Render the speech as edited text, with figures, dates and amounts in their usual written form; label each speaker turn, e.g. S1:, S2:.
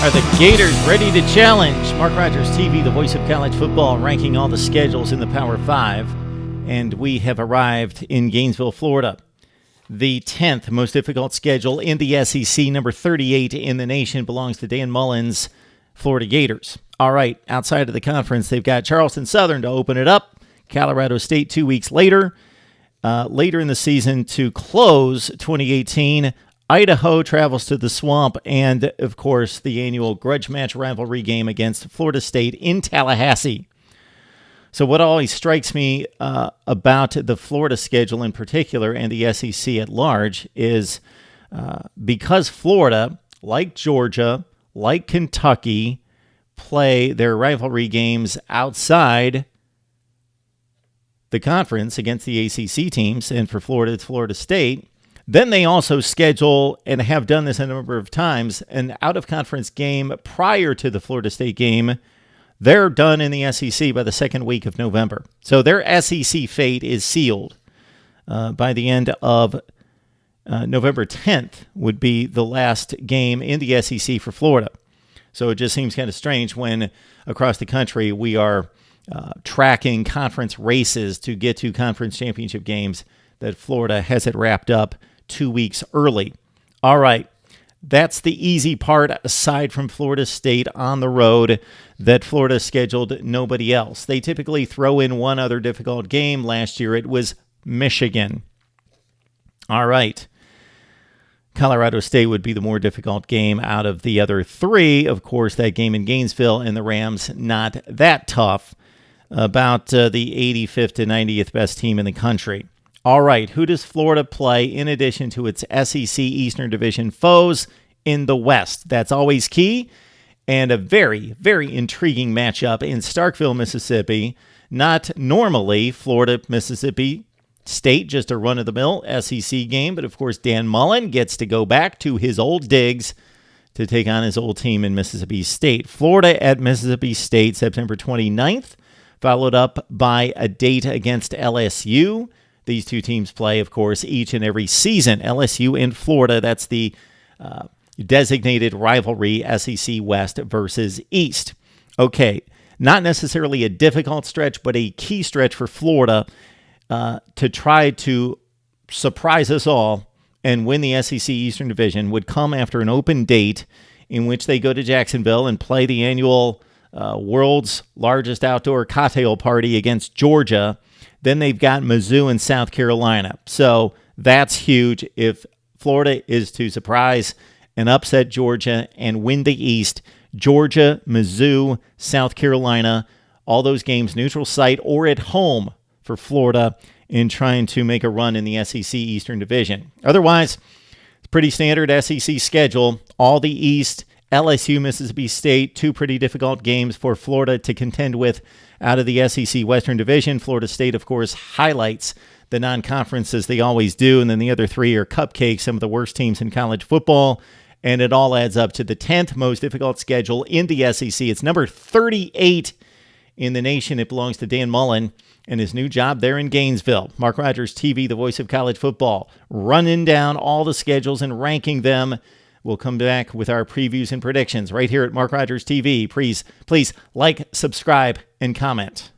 S1: Are the Gators ready to challenge? Mark Rogers TV, the voice of college football, ranking all the schedules in the Power 5. And we have arrived in Gainesville, Florida. The 10th most difficult schedule in the SEC, number 38 in the nation, belongs to Dan Mullen's Florida Gators. All right, outside of the conference, they've got Charleston Southern to open it up, Colorado State 2 weeks later. Later in the season to close 2018, Idaho travels to the Swamp, and, of course, the annual grudge match rivalry game against Florida State in Tallahassee. So what always strikes me about the Florida schedule in particular and the SEC at large is because Florida, like Georgia, like Kentucky, play their rivalry games outside the conference against the ACC teams, and for Florida, it's Florida State. Then they also schedule, and have done this a number of times, an out-of-conference game prior to the Florida State game. They're done in the SEC by the second week of November. So their SEC fate is sealed. By the end of November 10th would be the last game in the SEC for Florida. So it just seems kind of strange when across the country we are tracking conference races to get to conference championship games that Florida has it wrapped up 2 weeks early. All right, that's the easy part aside from Florida State on the road that Florida scheduled nobody else. They typically throw in one other difficult game. Last year it was Michigan. All right. Colorado State would be the more difficult game out of the other three. Of course, that game in Gainesville and the Rams, not that tough. About the 85th to 90th best team in the country. All right, who does Florida play in addition to its SEC Eastern Division foes in the West? That's always key, and a very, very intriguing matchup in Starkville, Mississippi. Not normally Florida-Mississippi State, just a run-of-the-mill SEC game, but of course Dan Mullen gets to go back to his old digs to take on his old team in Mississippi State. Florida at Mississippi State, September 29th, followed up by a date against LSU. These two teams play, of course, each and every season. LSU and Florida, that's the designated rivalry, SEC West versus East. Okay, not necessarily a difficult stretch, but a key stretch for Florida to try to surprise us all and win the SEC Eastern Division would come after an open date in which they go to Jacksonville and play the annual world's largest outdoor cocktail party against Georgia. Then they've got Mizzou and South Carolina. So that's huge. If Florida is to surprise and upset Georgia and win the East, Georgia, Mizzou, South Carolina, all those games neutral site or at home for Florida in trying to make a run in the SEC Eastern Division. Otherwise, it's pretty standard SEC schedule. All the East, LSU, Mississippi State, two pretty difficult games for Florida to contend with out of the SEC Western Division. Florida State, of course, highlights the non-conference as they always do, and then the other three are cupcakes, some of the worst teams in college football, and it all adds up to the 10th most difficult schedule in the SEC. It's number 38 in the nation. It belongs to Dan Mullen and his new job there in Gainesville. Mark Rogers TV, the voice of college football, running down all the schedules and ranking them. We'll come back with our previews and predictions right here at Mark Rogers TV. Please like, subscribe, and comment.